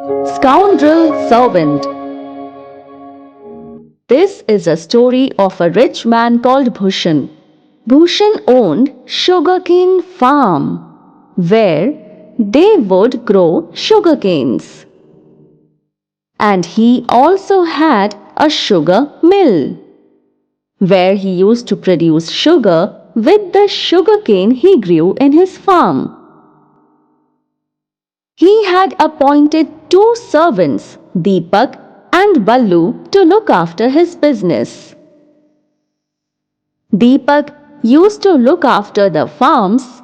Scoundrel Servant. This is a story of a rich man called Bhushan. Bhushan owned sugarcane farm where they would grow sugarcanes. And he also had a sugar mill where he used to produce sugar with the sugarcane he grew in his farm. He had appointed two servants, Deepak and Ballu, to look after his business. Deepak used to look after the farms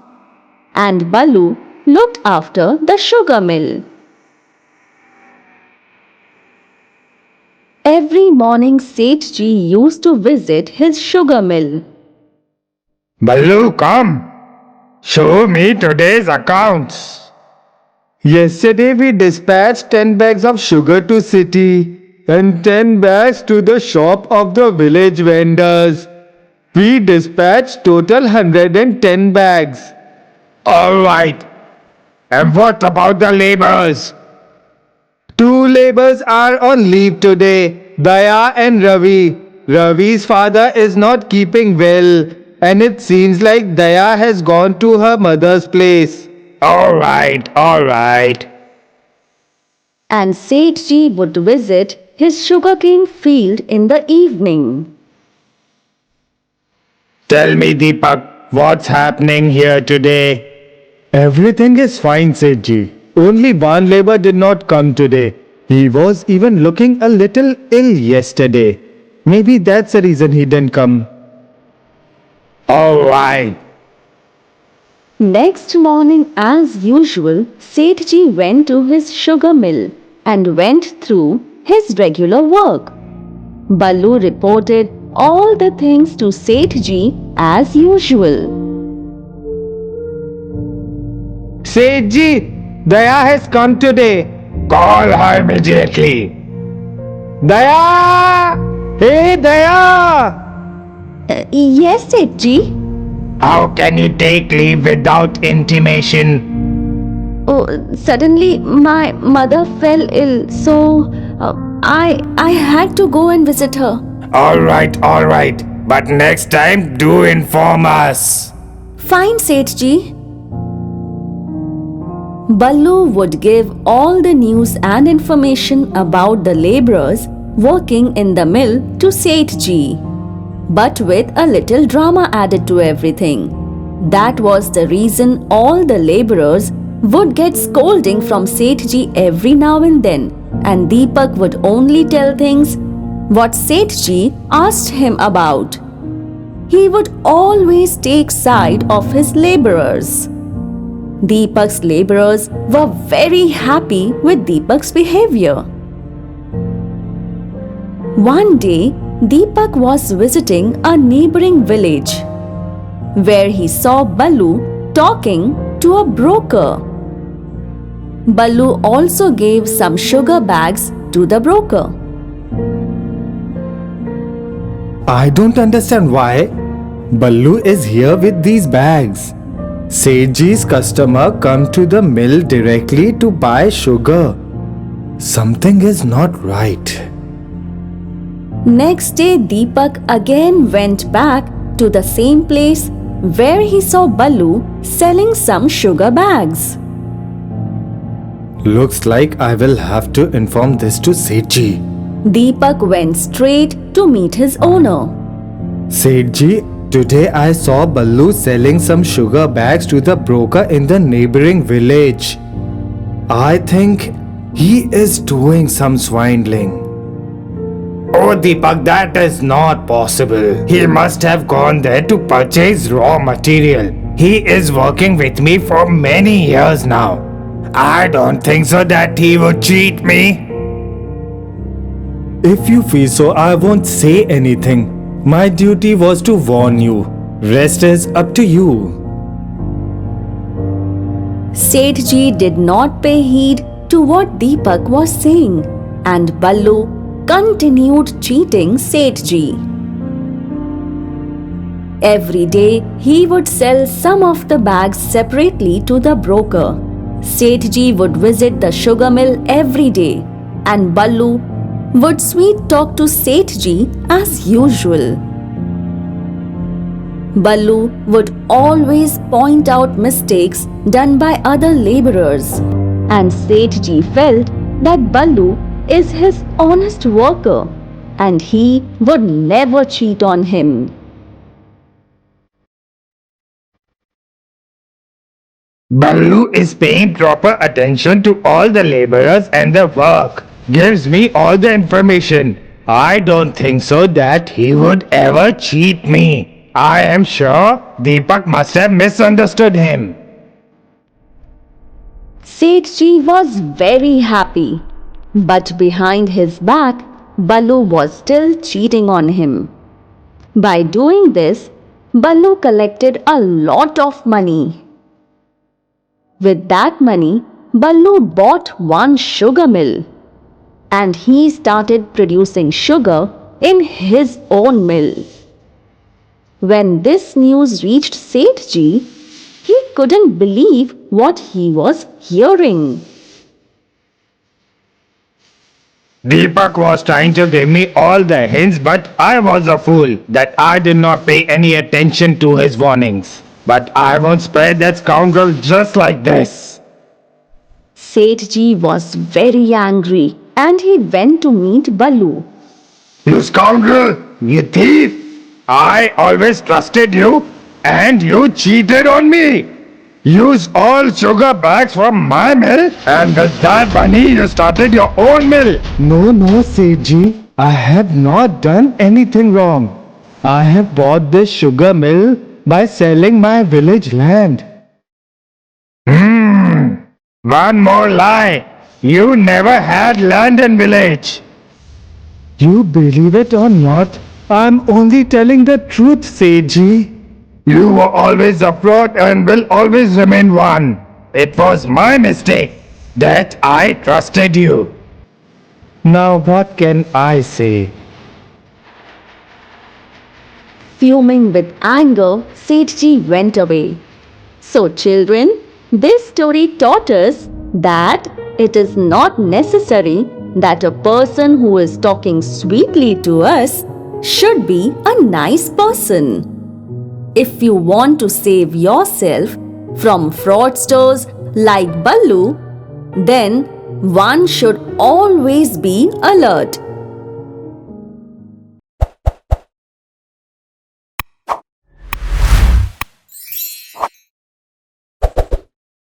and Ballu looked after the sugar mill. Every morning Sethji used to visit his sugar mill. Ballu, come. Show me today's accounts. Yesterday we dispatched 10 bags of sugar to city and 10 bags to the shop of the village vendors. We dispatched total 110 bags. Alright. And what about the laborers? 2 laborers are on leave today, Daya and Ravi. Ravi's father is not keeping well and it seems like Daya has gone to her mother's place. Alright. And Sethji would visit his sugarcane field in the evening. Tell me, Deepak, what's happening here today? Everything is fine, Sethji. Only one labor did not come today. He was even looking a little ill yesterday. Maybe that's the reason he didn't come. Alright. Next morning, as usual, Sethji went to his sugar mill and went through his regular work. Ballu reported all the things to Sethji as usual. Sethji, Daya has come today. Call her immediately. Daya! Hey, Daya! Yes, Sethji. How can you take leave without intimation? Oh, suddenly my mother fell ill, so I had to go and visit her. Alright. But next time, do inform us. Fine, Sethji. Ballu would give all the news and information about the laborers working in the mill to Sethji, but with a little drama added to everything. That was the reason all the laborers would get scolding from Sethji every now and then, and Deepak would only tell things what Sethji asked him about. He would always take side of his laborers. Deepak's laborers were very happy with Deepak's behavior. One day, Deepak was visiting a neighboring village where he saw Ballu talking to a broker. Ballu also gave some sugar bags to the broker. I don't understand why Ballu is here with these bags. Sethji's customer come to the mill directly to buy sugar. Something is not right. Next day, Deepak again went back to the same place where he saw Ballu selling some sugar bags. Looks like I will have to inform this to Sethji. Deepak went straight to meet his owner. Sethji, today I saw Ballu selling some sugar bags to the broker in the neighboring village. I think he is doing some swindling. Oh, Deepak, that is not possible. He must have gone there to purchase raw material. He is working with me for many years now. I don't think so that he would cheat me. If you feel so, I won't say anything. My duty was to warn you. Rest is up to you. Sethji did not pay heed to what Deepak was saying, and Ballu continued cheating Sethji. Every day he would sell some of the bags separately to the broker. Sethji would visit the sugar mill every day, and Ballu would sweet talk to Sethji as usual. Ballu would always point out mistakes done by other laborers, and Sethji felt that Ballu is his honest worker and he would never cheat on him. Ballu is paying proper attention to all the laborers and their work. Gives me all the information. I don't think so that he would ever cheat me. I am sure Deepak must have misunderstood him. Sethji was very happy, but behind his back, Ballu was still cheating on him. By doing this, Ballu collected a lot of money. With that money, Ballu bought one sugar mill, and he started producing sugar in his own mill. When this news reached Sethji, he couldn't believe what he was hearing. Deepak was trying to give me all the hints, but I was a fool that I did not pay any attention to his warnings. But I won't spare that scoundrel just like this. Sethji was very angry and he went to meet Ballu. You scoundrel! You thief! I always trusted you and you cheated on me! Use all sugar bags from my mill and with that money you started your own mill! No, Sethji. I have not done anything wrong. I have bought this sugar mill by selling my village land. One more lie! You never had land in village! You believe it or not, I'm only telling the truth, Sethji. You were always a fraud and will always remain one. It was my mistake that I trusted you. Now what can I say? Fuming with anger, Sethji went away. So children, this story taught us that it is not necessary that a person who is talking sweetly to us should be a nice person. If you want to save yourself from fraudsters like Ballu, then one should always be alert